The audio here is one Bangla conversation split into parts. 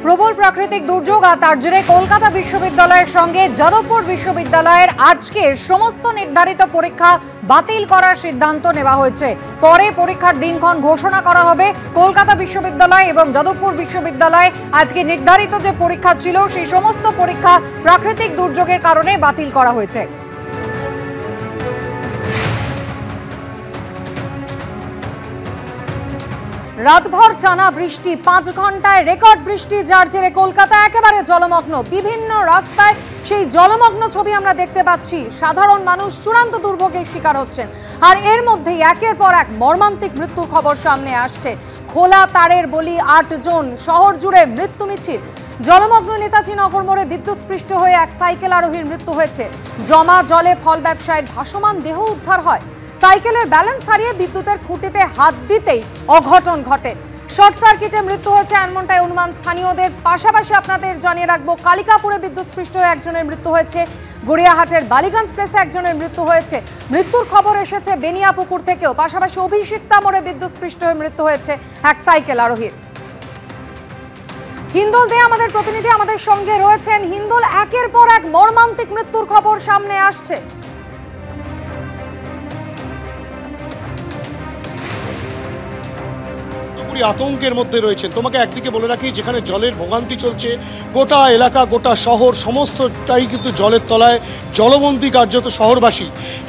প্রবল প্রাকৃতিক দুর্যোগ আর তার জেরে কলকাতা বিশ্ববিদ্যালয়ের সঙ্গে যাদবপুর বিশ্ববিদ্যালয়ের আজকের সমস্ত নির্ধারিত পরীক্ষা বাতিল করার সিদ্ধান্ত নেওয়া হয়েছে। পরে পরীক্ষার দিনক্ষণ ঘোষণা করা হবে। কলকাতা বিশ্ববিদ্যালয় এবং যাদবপুর বিশ্ববিদ্যালয়ে আজকে নির্ধারিত যে পরীক্ষা ছিল সেই সমস্ত পরীক্ষা প্রাকৃতিক দুর্যোগের কারণে বাতিল করা হয়েছে। রাতভর টানা বৃষ্টি, 5 ঘন্টায় রেকর্ড বৃষ্টি, যার জেরে কলকাতা একেবারে জলমগ্ন। বিভিন্ন রাস্তায় সেই জলমগ্ন ছবি আমরা দেখতে পাচ্ছি। সাধারণ মানুষ চূড়ান্ত দুর্ভোগের শিকার হচ্ছেন। আর এর মধ্যেই একের পর এক মর্মান্তিক মৃত্যুর খবর সামনে আসছে। খোলা তারের বলি 8 জন, শহর জুড়ে মৃত্যু মিছিল। জলমগ্ন নেতাজি নগর মোড়ে বিদ্যুৎস্পৃষ্ট হয়ে এক সাইকেল আরোহীর মৃত্যু হয়েছে। জমা জলে ফল ব্যবসায়ীর ভাসমান দেহ উদ্ধার হয়। সাইকেলের ব্যালেন্স হারিয়ে বিদ্যুতের খুঁটিতে হাত দিতেই অঘটন ঘটে। শর্ট সার্কিটে মৃত্যু হয়েছে এমনটাই অনুমান স্থানীয়দের। পাশাপাশি আপনাদের জানিয়ে রাখবো, কালিকাপুরে বিদ্যুৎস্পৃষ্ট হয়ে একজনের মৃত্যু হয়েছে। গড়িয়াহাটের বালিগঞ্জ প্লেসে একজনের মৃত্যু হয়েছে। মৃত্যুর খবর এসেছে বেনিয়াপুকুর থেকেও। পাশাপাশি অভিষিক্তা মোড়ে বিদ্যুৎস্পৃষ্ট হয়ে মৃত্যু হয়েছে এক সাইকেল আরোহীর। হিন্দোল দে আমাদের প্রতিনিধি আমাদের সঙ্গে রয়েছেন। হিন্দোল, একের পর এক মর্মান্তিক মৃত্যুর খবর সামনে আসছে। আতঙ্কের মধ্যে রয়েছেন। তোমাকে একদিকে বলে রাখি, যেখানে জলের ভোগান্তি চলছে, গোটা এলাকা গোটা শহর সমস্তটাই কিন্তু জলের তলায় জলবন্দী কার্যত শহরবাসী।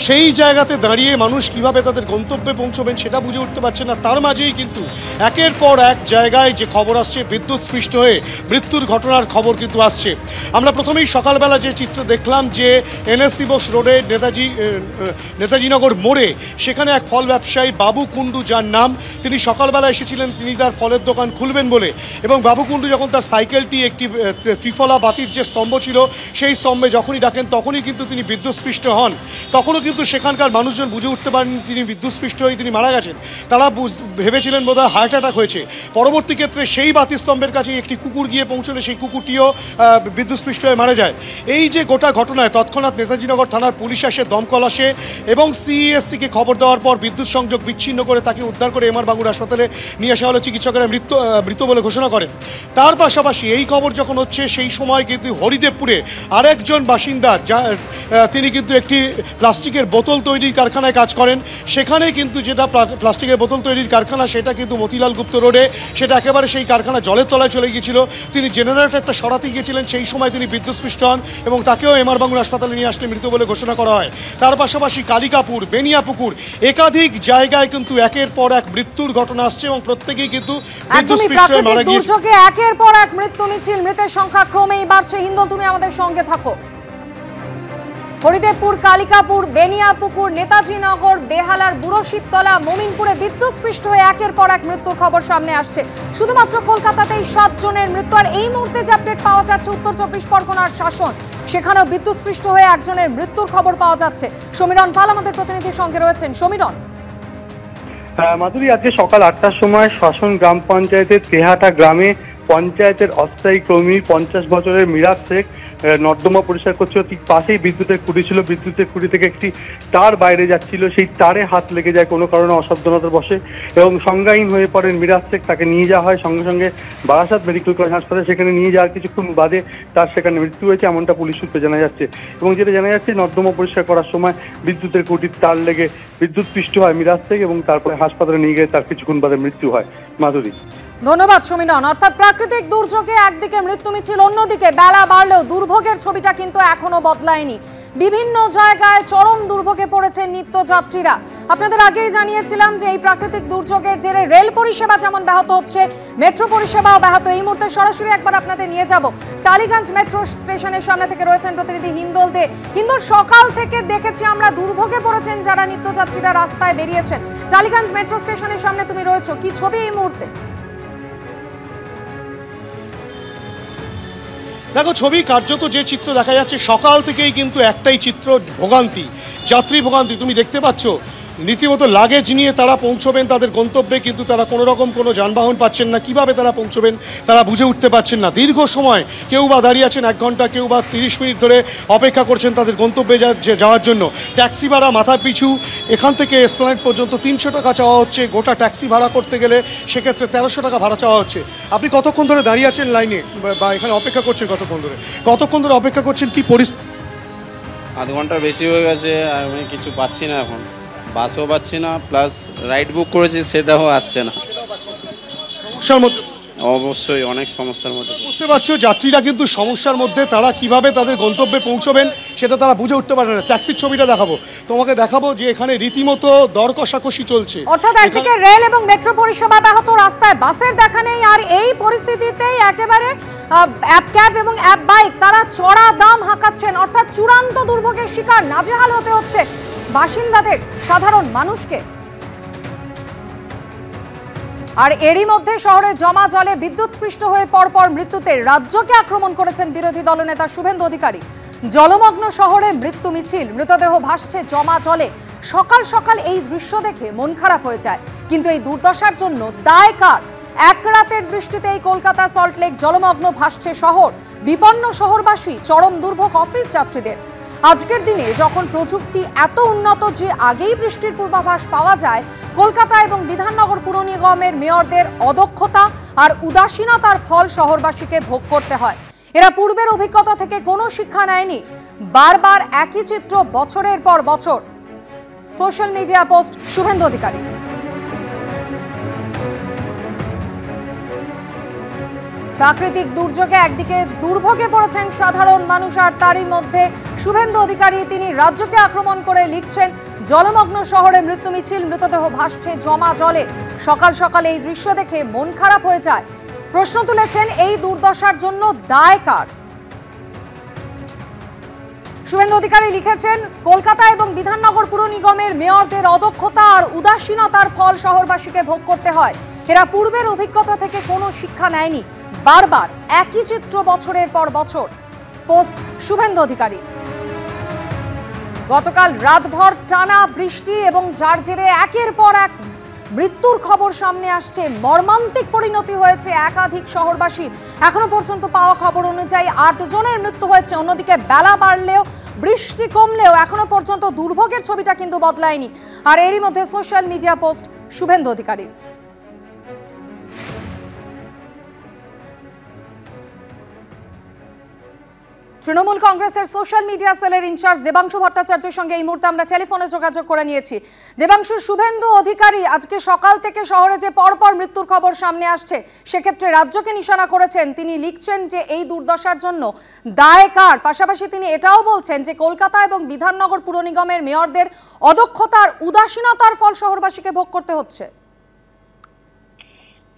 সেই জায়গাতে দাঁড়িয়ে মানুষ কিভাবে তাদের গন্তব্যে পৌঁছবেন সেটা বুঝে উঠতে পারছে না। তার মাঝেই কিন্তু একের পর এক জায়গায় যে খবর আসছে, বিদ্যুৎ স্পৃষ্ট হয়ে মৃত্যুর ঘটনার খবর কিন্তু আসছে। আমরা প্রথমেই সকালবেলা যে চিত্র দেখলাম, যে এনএসসি বোস রোডে নেতাজিনগর মোড়ে, সেখানে এক ফল ব্যবসায়ী বাবু কুণ্ডু, যার নাম, তিনি সকালবেলা এসেছিলেন তিনি তার ফলের দোকান খুলবেন বলে। এবং বাবু কুণ্ডু যখন তার সাইকেলটি একটি ত্রিফলা বাতির যে স্তম্ভ ছিল সেই স্তম্ভে যখনই ডাকেন, তখনই কিন্তু তিনি বিদ্যুৎস্পৃষ্ট হন। তখনও কিন্তু সেখানকার মানুষজন বুঝে উঠতে পারেন তিনি বিদ্যুৎস্পৃষ্ট হয়ে তিনি মারা গেছেন। তারা ভেবেছিলেন বোধহয় হার্ট অ্যাটাক হয়েছে। পরবর্তী ক্ষেত্রে সেই বাতি স্তম্ভের কাছে একটি কুকুর গিয়ে পৌঁছলে সেই কুকুরটিও বিদ্যুৎস্পৃষ্ট হয়ে মারা যায়। এই যে গোটা ঘটনায় তৎক্ষণাৎ নেতাজিনগর থানার পুলিশ আসে, দমকল আসে এবং সিইএসসিকে খবর দেওয়ার পর বিদ্যুৎ সংযোগ বিচ্ছিন্ন করে তাকে উদ্ধার করে এমআর বাঙ্গুর হাসপাতালে নিয়ে আসা হলো। চিকিৎসকেরা মৃত বলে ঘোষণা করেন। তার পাশাপাশি এই খবর যখন হচ্ছে, সেই সময় কিন্তু হরিদেবপুরে আরেকজন বাসিন্দা, তিনি কিন্তু একটি প্লাস্টিকের বোতল তৈরির কারখানায় কাজ করেন। সেখানে কিন্তু যেটা প্লাস্টিকের বোতল তৈরির কারখানা, সেটা কিন্তু মতিলাল গুপ্ত রোডে, সেটা একেবারে সেই কারখানা জলের তলায় চলে গিয়েছিল। তিনি জেনারেটরটা সরাতে গিয়েছিলেন, সেই সময় তিনি বিদ্যুৎস্পৃষ্ট হন এবং তাকেও এমআর বাঙ্গুর হাসপাতালে নিয়ে আসলে মৃত বলে ঘোষণা করা হয়। তার পাশাপাশি কালিকাপুর, বেনিয়াপুকুর, একাধিক জায়গায় কিন্তু একের পর এক মৃত্যুর ঘটনা আসছে এবং প্রত্যেকেই কিন্তু দুর্যোগে একের পর এক মৃত্যু মিছিল। মৃতের সংখ্যা ক্রমেই বাড়ছে। হিন্দোল, তুমি আমাদের সঙ্গে থাকো। হরিদেবপুর, কালিকাপুর, বেনিয়াপুকুর, নেতাজিনগর, বেহালার বুড়ো শীততলা, মমিনপুরে বিদ্যুৎস্পৃষ্ট হয়ে একের পর এক মৃত্যুর খবর সামনে আসছে। শুধুমাত্র কলকাতাতেই 7 জনের মৃত্যু। আর এই মুহূর্তে যে আপডেট পাওয়া যাচ্ছে উত্তর 24 পরগনার শাসন, সেখানেও বিদ্যুৎস্পৃষ্ট হয়ে একজনের মৃত্যুর খবর পাওয়া যাচ্ছে। সমীরণ পাল আমাদের প্রতিনিধির সঙ্গে রয়েছেন। সমীরণ। মাধুরী, আজকে সকাল 8টার সময় শাসন গ্রাম পঞ্চায়েতের তেহাটা গ্রামে পঞ্চায়েতের অস্থায়ী কর্মী 50 বছরের মিরাজ শেখ নর্দমা পরিষ্কার করছিল। ঠিক পাশেই বিদ্যুতের খুঁটি ছিল। বিদ্যুতের খুঁটি থেকে একটি তার বাইরে যাচ্ছিল, সেই তারে হাত লেগে যায় কোনো কারণে অসাবধানতার বশে এবং সংজ্ঞাহীন হয়ে পড়েন মিরাজ শেখ। তাকে নিয়ে যাওয়া হয় সঙ্গে সঙ্গে বারাসাত মেডিকেল কলেজ হাসপাতালে। সেখানে নিয়ে যাওয়ার কিছুক্ষণ বাদে তার সেখানে মৃত্যু হয়েছে, এমনটা পুলিশ সূত্রে জানা যাচ্ছে। এবং যেটা জানা যাচ্ছে, নর্দমা পরিষ্কার করার সময় বিদ্যুতের খুঁটির তার লেগে বিদ্যুৎস্পৃষ্ট হয় মিরাজ শেখ এবং তারপরে হাসপাতালে নিয়ে গিয়ে তার কিছুক্ষণ বাদে মৃত্যু হয়। মাধুরী, ধন্যবাদ সমীরণ। অর্থাৎ প্রাকৃতিক দুর্যোগে একদিকে মৃত্যু মিছিল, অন্যদিকে বেলা বাড়লেও দুর্ভোগের ছবিটা কিন্তু এখনো বদলায়নি। বিভিন্ন জায়গায় চরম দুর্ভোগে পড়েছে নিত্যযাত্রীরা। আপনাদের আগেই জানিয়েছিলাম যে এই প্রাকৃতিক দুর্যোগের জেরে রেল পরিষেবা যেমন ব্যাহত হচ্ছে, মেট্রো পরিষেবাও ব্যাহত। এই মুহূর্তে সরাসরি একবার আপনাদের নিয়ে যাব টালিগঞ্জ মেট্রো স্টেশনের সামনে থেকে রয়েছেন প্রতিনিধি হিন্দোল দে। হিন্দোল, সকাল থেকে দেখেছি আমরা দুর্ভোগে পড়েছেন যারা নিত্যযাত্রীরা রাস্তায় বেরিয়েছেন। টালিগঞ্জ মেট্রো স্টেশনের সামনে তুমি রয়েছো, কি ছবি এই মুহূর্তে? দেখো, ছবি কার্যত যে চিত্র দেখা যাচ্ছে, সকাল থেকেই কিন্তু একটাই চিত্র, ভোগান্তি, যাত্রী ভোগান্তি। তুমি দেখতে পাচ্ছ রীতিমতো লাগেজ নিয়ে তারা পৌঁছবেন তাদের গন্তব্যে, কিন্তু তারা কোনো রকম কোনো যানবাহন পাচ্ছেন না। কিভাবে তারা পৌঁছবেন তারা বুঝে উঠতে পারছেন না। দীর্ঘ সময় কেউ বা দাঁড়িয়ে আছেন 1 ঘন্টা, কেউ বা 30 মিনিট ধরে অপেক্ষা করছেন তাদের গন্তব্যে যাওয়ার জন্য। ট্যাক্সি ভাড়া মাথা পিছু এখান থেকে এসপ্ল্যানেড পর্যন্ত 300 টাকা চাওয়া হচ্ছে। গোটা ট্যাক্সি ভাড়া করতে গেলে সেক্ষেত্রে 1300 টাকা ভাড়া চাওয়া হচ্ছে। আপনি কতক্ষণ ধরে দাঁড়িয়ে আছেন লাইনে বা এখানে অপেক্ষা করছেন? কতক্ষণ ধরে অপেক্ষা করছেন? কি পরিস্থিতি? আধ ঘন্টার বেশি হয়ে গেছে, আমি কিছু পাচ্ছি না, এখন বাসও পাচ্ছি না, প্লাস রাইড বুক করেছি সেটাও আসছে না। সমস্যার মধ্যে অবশ্যই অনেক সমস্যার মধ্যে। বুঝতে পারছো যাত্রীরা কিন্তু সমস্যার মধ্যে, তারা কিভাবে তাদের গন্তব্যে পৌঁছবেন সেটা তারা বুঝে উঠতে পারে না। ট্যাক্সির ছবিটা তোমাকে দেখাবো যে এখানে রীতিমতো দর কষাকষি চলছে। অর্থাৎ একদিকে রেল এবং মেট্রো পরিষেবা ব্যাহত, রাস্তায় বাসের দেখা নেই, আর এই পরিস্থিতিতেই একেবারে অ্যাপ ক্যাব এবং অ্যাপ বাইক তারা চড়া দাম হাঁকাচ্ছেন। অর্থাৎ চূড়ান্ত দুর্ভোগের শিকার নাজেহাল হতে হচ্ছে বাসিন্দাদের, সাধারণ মানুষকে। আর এরই মধ্যে শহরে জমা জলে বিদ্যুৎস্পৃষ্ট হয়ে পরপর মৃত্যুতে রাজ্যকে আক্রমণ করেছেন বিরোধী দলনেতা শুভেন্দু অধিকারী। জলমগ্ন শহরে মৃত্যু মিছিল, মৃতদেহ ভাসছে জমা জলে। সকাল সকাল এই দৃশ্য দেখে মন খারাপ হয়ে যায়, কিন্তু এই দুর্দশার জন্য দায় কার? এক রাতের বৃষ্টিতে এই কলকাতা সল্টলেক জলমগ্ন, ভাসছে শহর। বিপন্ন শহরবাসী, চরম দুর্ভোগ অফিস যাত্রীদের। আজকের দিনে যখন প্রযুক্তি এত উন্নত যে আগেই বৃষ্টির পূর্বাভাস পাওয়া যায়, কলকাতা এবং বিধাননগর পুর নিগমের মেয়রদের অদক্ষতা আর উদাসীনতার ফল শহরবাসীকে ভোগ করতে হয়। এরা পূর্বের অভিজ্ঞতা থেকে কোনো শিক্ষা নেয়নি, বারবার একই চিত্র বছরের পর বছর। Social media post Suvendu Adhikari. প্রাকৃতিক দুর্যোগে একদিকে দুর্ভোগে পড়েছেন সাধারণ মানুষ, আর তারই মধ্যে শুভেন্দু অধিকারী তিনি রাজ্যকে আক্রমণ করে লিখছেন জলমগ্ন শহরে মৃত্যু মিছিল, মৃতদেহ ভাসছে জমা জলে। সকাল সকাল এই দৃশ্য দেখে মন খারাপ হয়ে যায়। প্রশ্ন তুলেছেন এই দুর্দশার জন্য দায় কার? শুভেন্দু অধিকারী লিখেছেন কলকাতা এবং বিধাননগর পুর নিগমের মেয়রদের অদক্ষতা আর উদাসীনতার ফল শহরবাসীকে ভোগ করতে হয়। এরা পূর্বের অভিজ্ঞতা থেকে কোনো শিক্ষা নেয়নি, বারবার একই চিত্র বছরের পর বছর। পোস্ট শুভেন্দু অধিকারী। গতকাল রাতভর টানা বৃষ্টি এবং যার জেরে একের পর এক মৃত্যুর খবর সামনে আসছে। মর্মান্তিক পরিণতি হয়েছে একাধিক শহরবাসীর। এখনো পর্যন্ত পাওয়া খবর অনুযায়ী 8 জনের মৃত্যু হয়েছে। অন্যদিকে বেলা বাড়লেও বৃষ্টি কমলেও এখনো পর্যন্ত দুর্ভোগের ছবিটা কিন্তু বদলায়নি। আর এরই মধ্যে social media post Suvendu Adhikari. Trinamool কংগ্রেসের সোশ্যাল মিডিয়া সেলের ইনচার্জ দেবাংশু ভট্টাচার্যের সঙ্গে এই মুহূর্তে আমরা টেলিফোনে যোগাযোগ করে নিয়েছি। দেবাংশু, শুভেন্দু অধিকারী আজকে সকাল থেকে শহরে যে পরপর মৃত্যুর খবর সামনে আসছে সেক্ষেত্রে রাজ্যকে নিশানা করেছেন। তিনি লিখছেন যে এই দুর্দশার জন্য দায় কার? পাশাপাশি তিনি এটাও বলছেন যে কলকাতা এবং বিধাননগর পুর নিগমের মেয়রদের অদক্ষতার উদাসীনতার ফল শহরবাসীকে ভোগ করতে হচ্ছে।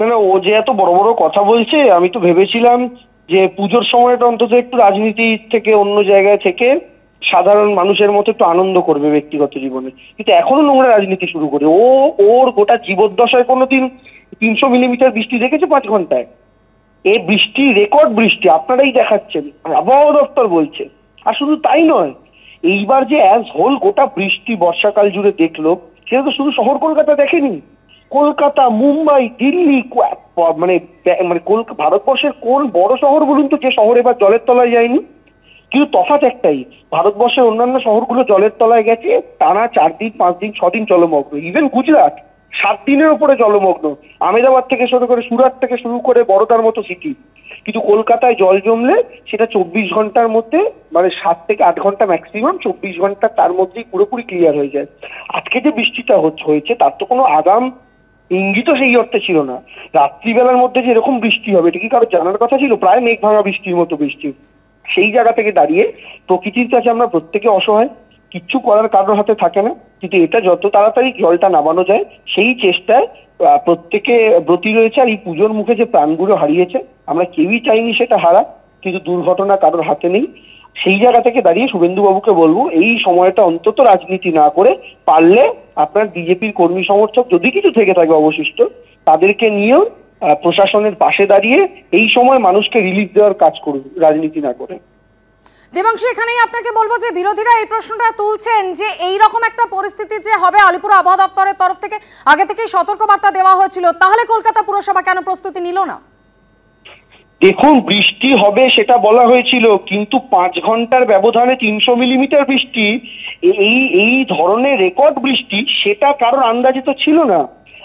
না, ও যে এত বড় বড় কথা বলছে, আমি তো ভেবেছিলাম যে পুজোর সময়টা অন্তত একটু রাজনীতি থেকে অন্য জায়গায় থেকে সাধারণ মানুষের মতো একটু আনন্দ করবে ব্যক্তিগত জীবনে, কিন্তু এখনো নোংরা রাজনীতি শুরু করে। ওর গোটা জীবদ্দশায় কোনোদিন 300 মিলিমিটার বৃষ্টি দেখেছে 5 ঘন্টায়? এই বৃষ্টি রেকর্ড বৃষ্টি আপনারাই দেখাচ্ছেন, আবহাওয়া দপ্তর বলছে। আর শুধু তাই নয়, এইবার যে অ্যাজ হোল গোটা বৃষ্টি বর্ষাকাল জুড়ে দেখলো, সেটা তো শুধু শহর কলকাতা দেখেনি। কলকাতা, মুম্বাই, দিল্লি, মানে ভারতবর্ষের কোন বড় শহর বলুন তো যে শহর এবার জলের তলায় যায়নি? কিন্তু তফাৎ একটাই, ভারতবর্ষের অন্যান্য শহরগুলো জলের তলায় গেছে টানা 4 দিন, 5 দিন, 6 দিন জলমগ্ন। ইভেন গুজরাট 7 দিনের উপরে জলমগ্ন। আহমেদাবাদ থেকে শুরু করে সুরাট থেকে শুরু করে বড়োদার মতো সিটি। কিন্তু কলকাতায় জল জমলে সেটা 24 ঘন্টার মধ্যে, মানে 7 থেকে 8 ঘন্টা ম্যাক্সিমাম, 24 ঘন্টা তার মধ্যেই পুরোপুরি ক্লিয়ার হয়ে যায়। আজকে যে বৃষ্টিটা হয়েছে তার তো কোনো আগাম ইঙ্গিতও সেই অর্থে ছিল না। রাত্রিবেলার মধ্যে যে এরকম বৃষ্টি হবে এটা কি কারো জানার কথা ছিল? প্রায় মেঘ ভাঙা বৃষ্টির মতো বৃষ্টি। সেই জায়গা থেকে দাঁড়িয়ে প্রকৃতির কাছে আমরা প্রত্যেকে অসহায়, কিচ্ছু করার কারোর হাতে থাকে না। কিন্তু এটা যত তাড়াতাড়ি জলটা নামানো যায় সেই চেষ্টায় প্রত্যেকে ব্রতী রয়েছে। আর এই পুজোর মুখে যে প্রাণগুলো হারিয়েছে আমরা কেউই চাইনি সেটা হারা, কিন্তু দুর্ঘটনা কারোর হাতে নেই। সেই জায়গা থেকে দাঁড়িয়ে শুভেন্দু বাবুকে বলবো এই সময়টা অন্তত রাজনীতি না করে পারলে আপনার বিজেপির কর্মী সমর্থক যদি কিছু থেকে থাকে অবশিষ্ট, তাদেরকে নিয়েও প্রশাসনের পাশে দাঁড়িয়ে এই সময় মানুষকে রিলিফ দেওয়ার কাজ করুন, রাজনীতি না করে। দেবাংশু, এখানেই আপনাকে বলবো যে বিরোধীরা এই প্রশ্নটা তুলছেন যে এই রকম একটা পরিস্থিতি যে হবে, আলিপুর আবহাওয়া দপ্তরের তরফ থেকে আগে থেকেই সতর্কবার্তা দেওয়া হয়েছিল, তাহলে কলকাতা পুরসভা কেন প্রস্তুতি নিল না? দেখুন, বৃষ্টি হবে সেটা বলা হয়েছিল, কিন্তু 5 ঘন্টার ব্যবধানে 300 মিলিমিটার বৃষ্টি, এই ধরনের রেকর্ড বৃষ্টি, সেটা কারোর আন্দাজে তো ছিল না।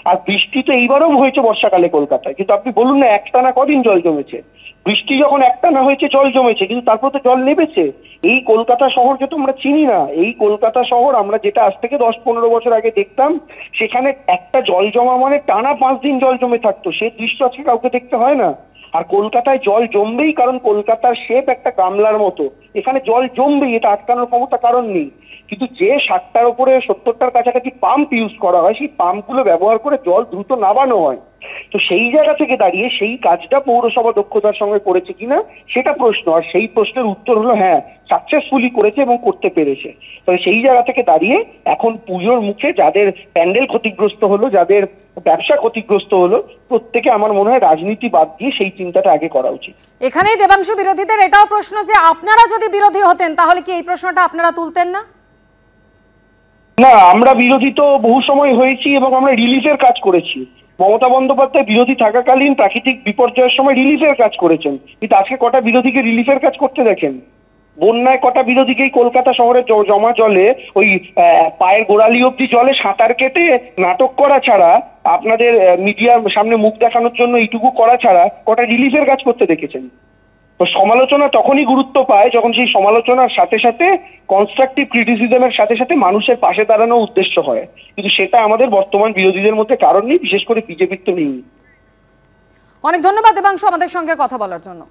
আর বৃষ্টি তো এইবারও হয়েছে বর্ষাকালে কলকাতায়, কিন্তু আপনি বলুন না একটানা কদিন জল জমেছে? বৃষ্টি যখন একটানা হয়েছে জল জমেছে, কিন্তু তারপর তো জল নেমেছে। এই কলকাতা শহরকে তো আমরা চিনি না। এই কলকাতা শহর আমরা যেটা আজ থেকে 10-15 বছর আগে দেখতাম, সেখানে একটা জল জমা মানে টানা 5 দিন জল জমে থাকতো, সে দৃশ্য আজকে কাউকে দেখতে হয় না। আর কলকাতায় জল জমবেই, কারণ কলকাতার শেপ একটা গামলার মতো, এখানে জল জমবেই, এটা আটকানোর ক্ষমতা কারণ নেই। কিন্তু যে 60টার উপরে 70টার কাছাকাছি পাম্প ইউজ করা হয়, সেই পাম্পগুলো ব্যবহার করে জল দ্রুত নামানো হয়। তো সেই জায়গা থেকে দাঁড়িয়ে সেই কাজটা পৌরসভা দক্ষতার সঙ্গে করেছে কিনা সেটা প্রশ্ন। আর সেই প্রশ্নের উত্তর হলো হ্যাঁ, সাকসেসফুলি করেছে এবং করতে পেরেছে। তবে সেই জায়গা থেকে দাঁড়িয়ে এখন পুজোর মুখে যাদের প্যান্ডেল ক্ষতিগ্রস্ত হলো, যাদের ব্যবসা ক্ষতিগ্রস্ত হলো, প্রত্যেকে আমার মনে হয় রাজনীতি বাদ দিয়ে সেই চিন্তাটা আগে করা উচিত। এখানেই দেবাংশু বিরোধীদের এটাও প্রশ্ন যে আপনারা যদি বিরোধী হতেন তাহলে কি এই প্রশ্নটা আপনারা তুলতেন না? না, আমরা বিরোধী তো বহু সময় হয়েছি এবং আমরা রিলিফের কাজ করেছি। মমতা বন্দ্যোপাধ্যায় বিরোধী থাকাকালীন প্রাকৃতিক বিপর্যয়ের সময় রিলিফের কাজ করেছেন, কিন্তু আজকে কটা বিরোধীকে রিলিফের কাজ করতে দেখেন? বন্যায় কটা বিরোধীকেই কলকাতা শহরে জমা জলে ওই পায়ের গোড়ালি অব্দি জলে সাঁতার কেটে নাটক করা ছাড়া, আপনাদের মিডিয়ার সামনে মুখ দেখানোর জন্য এইটুকু করা ছাড়া কটা রিলিফের কাজ করতে দেখেছেন? তো সমালোচনা তখনই গুরুত্ব পায় যখন সেই সমালোচনার সাথে সাথে কনস্ট্রাকটিভ ক্রিটিসিজমের সাথে সাথে মানুষের পাশে দাঁড়ানো উদ্দেশ্য হয়, কিন্তু সেটা আমাদের বর্তমান বিরোধীদের মধ্যে কারণ নেই, বিশেষ করে বিজেপির তো নেই। অনেক ধন্যবাদ দেবাংশু আমাদের সঙ্গে কথা বলার জন্য।